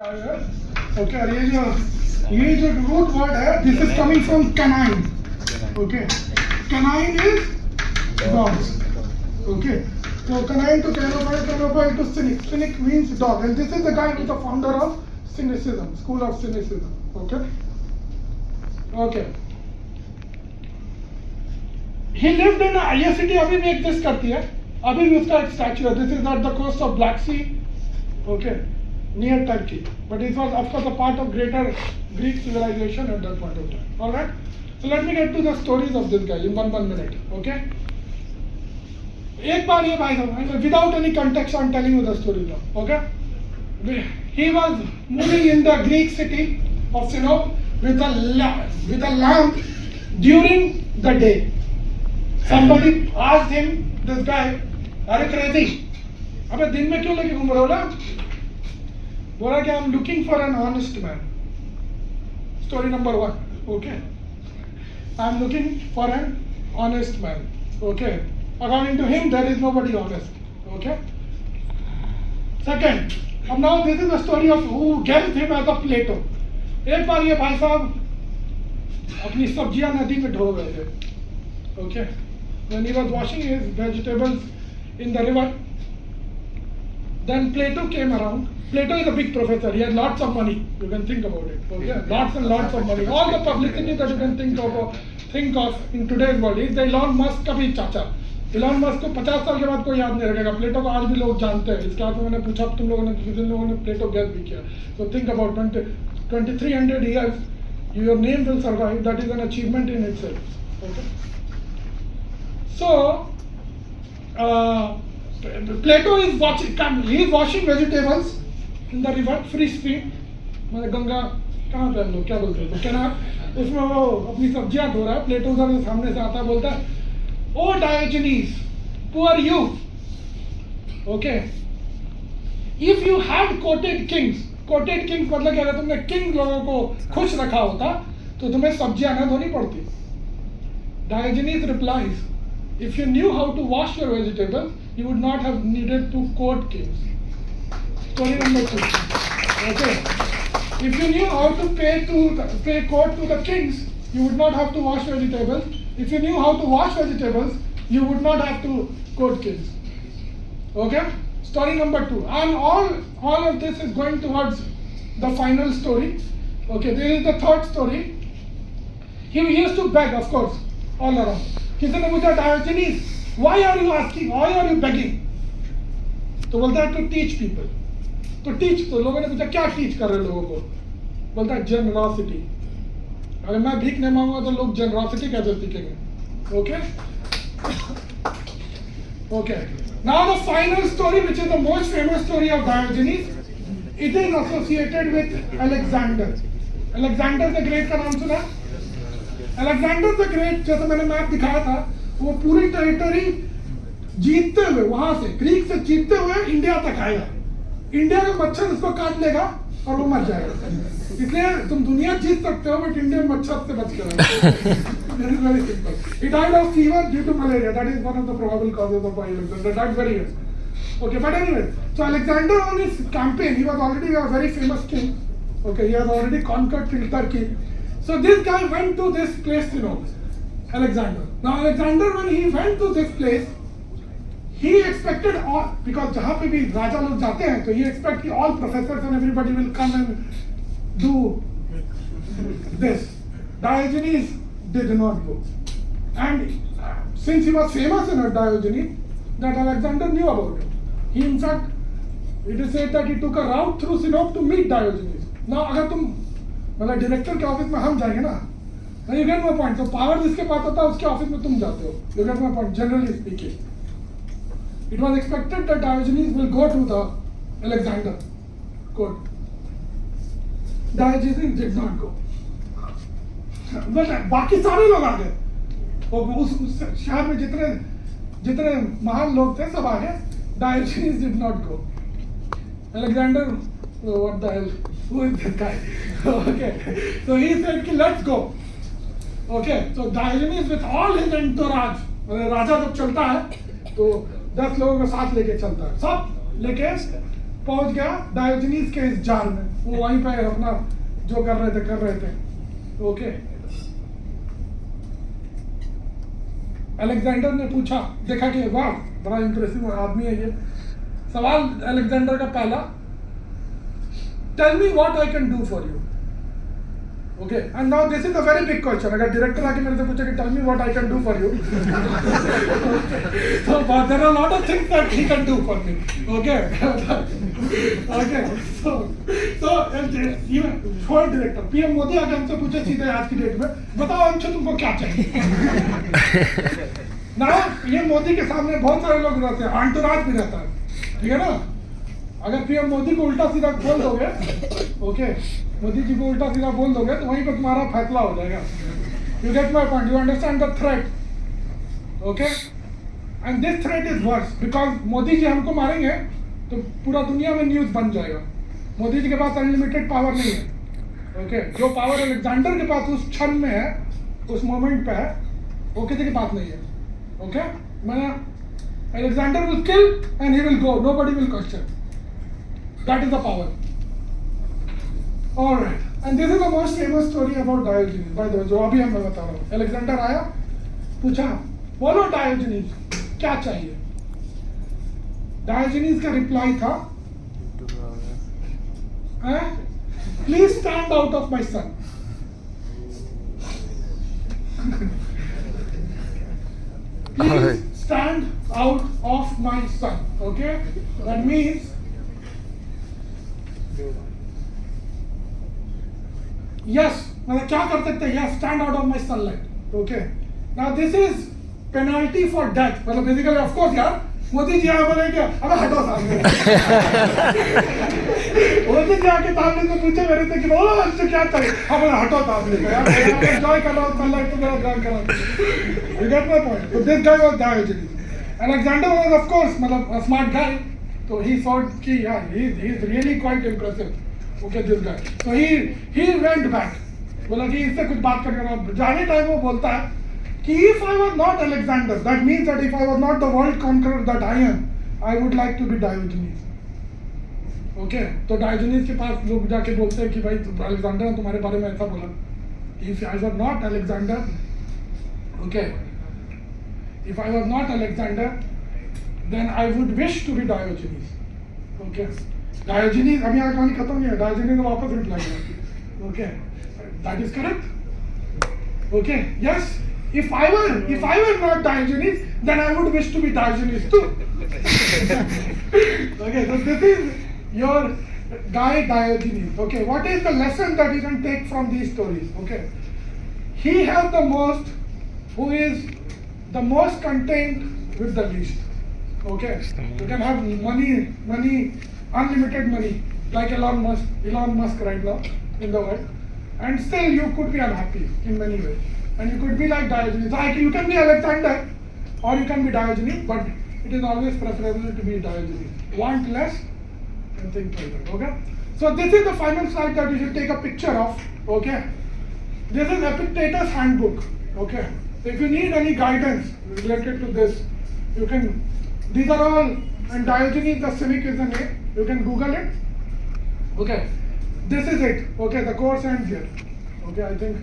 Okay, और ये जो root word है, this is coming from canine. Okay, canine is dogs. Okay, so canine to canopy to cynic. Cynic means dog, and this is the guy who's the founder of cynicism, school of cynicism. Okay, okay. He lived in a city अभी भी exist करती है, अभी भी उसका एक statue है. This is at the coast of Black Sea. Okay. Near Turkey, but it was of course a part of greater Greek civilization at that point of time. All right, so let me get to the stories of this guy in one minute. Okay, एक बार ये भाई साहब, without any context I'm telling you the story now. Okay, he was moving in the Greek city of Sinope with a lamp during the day. Somebody asked him, this guy, अरे crazy, अबे दिन में क्यों लेके घूम रहे हो ना? बोला कि I'm looking for an honest man. Story number 1. Okay. I'm looking for an honest man. Okay. According to him, there is nobody honest. Okay. Second, now this is the story of who guessed him as a Plato. एक बार ये भाई साहब अपनी सब्जियां नदी में ढो रहे थे. Okay. When he was washing his vegetables in the river, then Plato came around. Plato is a big professor. He has lots of money. You can think about it. Okay, lots and lots of money. All the publicity that you can think of in today's world. He's the Elon Musk का भी चाचा. Elon Musk को 50 साल के बाद कोई याद नहीं रखेगा. प्लेटो को आज भी लोग जानते हैं. इसके बाद मैंने पूछा तुम लोगों ने कितने लोगों ने प्लेटो गैस भी किया. So think about 2300 years. Your name will survive. That is an achievement in itself. Okay. So Plato is washing vegetables in the river, free stream, मतलब गंगा कहाँ पे हम लोग क्या बोलते हैं तो कैनाल, उसमें वो अपनी सब्जियां धो रहा है. प्लेटो उधर सामने से आता है, बोलता है oh Diogenes, poor you. Okay, if you had coated kings मतलब क्या, अगर तुमने किंग लोगों को खुश रखा होता तो तुम्हें सब्जियां ना धोनी पड़ती. Diogenes replies, if you knew how to wash your vegetables, you would not have needed to court kings. Story number 2. Okay. If you knew how to pay court to the kings, you would not have to wash vegetables. If you knew how to wash vegetables, you would not have to court kings. Okay. Story number 2. And all of this is going towards the final story. Okay. This is the third story. He used to beg, of course, all around. किसी ने पूछा Diogenes, why are you asking, why are you begging? तो बोलता है to teach people. तो teach, तो लोगों ने पूछा क्या टीच कर रहे लोगों को? बोलता है जेनरॉसिटी. अगर मैं भीख नहीं मांगूंगा तो लोग जेनरॉसिटी कैसे सीखेंगे? Okay, okay. Now the final story, which is the most famous story of Diogenes, it is associated with Alexander. Alexander the Great का नाम सुना? Alexander the Great, जैसे मैंने मैप दिखाया था, वो पूरी टेरिटरी जीतते हुए, वहां से ग्रीक से जीतते हुए इंडिया तक आएगा. इंडिया का मच्छर उसको काट लेगा और वो मर जाएगा. इसलिए तुम दुनिया जीत सकते हो बट इंडियन मच्छर से बच कर. That is very simple. He died of fever due to malaria. That is one of the probable causes of Alexander. That's very good. Okay, but anyway, so Alexander on his campaign, he was already a very famous king. Okay, he has already conquered Turkey. So this guy went to this place, Alexander. Now Alexander, when he went to this place, he expected all, because जहाँ पे भी राजा लोग जाते हैं तो he expect कि all professors and everybody will come and do this. Diogenes did not go, and since he was famous enough, Diogenes, that Alexander knew about it. He in fact, it is said that he took a route through Sinope to meet Diogenes. Now अगर तुम मतलब director के office में हम जाएंगे ना, you get my point. तो power जिसके पास होता है उसके ऑफिस में तुम जाते हो. You get my point. Generally speaking, it was expected that Diogenes will go to the Alexander court. Diogenes did not go. But बाकी सारे लोग आ गए. और उस शहर में जितने महान लोग थे सब आ गए. Diogenes did not go. Alexander, what the hell? Who is this guy? Okay, so he said कि let's go. Okay, so Diogenes with all his entourage, राजा जब चलता है तो 10 लोगों को साथ लेके चलता है. सब लेके पहुंच गया डायोजनीज के इस जाल में, वो वहीं पे अपना जो कर रहे थे। ओके, अलेक्जेंडर ने पूछा, देखा कि वाह बड़ा इंप्रेसिव आदमी है ये। सवाल अलेक्जेंडर का पहला, tell me what I can do for you. Okay, and now this is a very big question. अगर डायरेक्टर आके मेरे से पूछे कि tell me what I can do for you, so but there are a lot of things that he can do for me. Okay. Okay, so even for director PM Modi आके हमसे पूछे सीधे आज की डेट में, बताओ अंशु तुमको क्या चाहिए। ना ये मोदी के सामने बहुत सारे लोग रहते हैं, आंटराज भी रहता है, ठीक है ना। अगर पीएम मोदी को उल्टा सीधा बोल दोगे, ओके, मोदी जी को उल्टा सीधा बोल दोगे तो वहीं पर तुम्हारा फैसला हो जाएगा। You get my point, you understand the threat, okay. And this threat is worse because Modi ji हमको मारेंगे तो पूरा दुनिया में न्यूज बन जाएगा। मोदी जी के पास अनलिमिटेड पावर नहीं है, ओके। जो पावर अलेक्जेंडर के पास उस क्षण में है, उस मोमेंट पे है, वो किसी के पास नहीं है, ओके। मैंने Alexander will kill and he will go, nobody will question. That is the power. All right, and this is the most famous story about Diogenes. By the way, जो अभी मैं बता रहा हूँ, अलेक्जेंडर आया, पूछा, बोलो डायोजनीज क्या चाहिए। डायोजनीज का रिप्लाई था, please stand out of my sun. Please stand out of my sun. Okay, that means yes, मतलब क्या कर सकते हैं, yes, stand out of my sunlight. Okay, now this is penalty for death. मतलब basically of course यार, मोदी जी आए बोले क्या, अबे हटो सामने। मोदी जी आके सामने से पूछे मेरे से कि बोलो अंशु क्या चाहिए, हाँ बोले हटो सामने को यार, मैं एंजॉय कर रहा हूँ सनलाइट को, मेरा ड्राइव कर रहा हूँ। You get my point? So this guy was Diogenes. Alexander was of course मतलब a smart guy, so he thought कि यार he's really quite impressive. Okay, this guy. So he went back. बोला कि इससे कुछ बात करके जाने टाइम वो बोलता है कि if I was not Alexander, that means that if I was not the world conqueror that I am, I would like to be Diogenes. Okay, तो Diogenes के पास लोग जाके बोलते हैं कि भाई अलेक्जेंडर ने तुम्हारे बारे में ऐसा बोला। If I was not Alexander, okay, if I was not Alexander, then I would wish to be Diogenes. Okay. Diogenes, अभी यहाँ कहानी खत्म नहीं है, Diogenes वापस रिप्लाई किया, okay, that is correct, okay, yes, if I were not Diogenes, then I would wish to be Diogenes too. Okay, so this is your guy Diogenes. Okay, what is the lesson that you can take from these stories? Okay, he has the most, who is the most content with the least. Okay, you can have money, unlimited money, like Elon Musk right now in the world, and still you could be unhappy in many ways, and you could be like Diogenes. Like you can be Alexander, or you can be Diogenes, but it is always preferable to be Diogenes. Want less and think like that. Okay. So this is the final slide that you should take a picture of. Okay. This is Epictetus Handbook. Okay. If you need any guidance related to this, you can. These are all, and Diogenes the Cynic is the name. You can Google it. Okay. This is it. Okay. The course ends here. Okay. I think.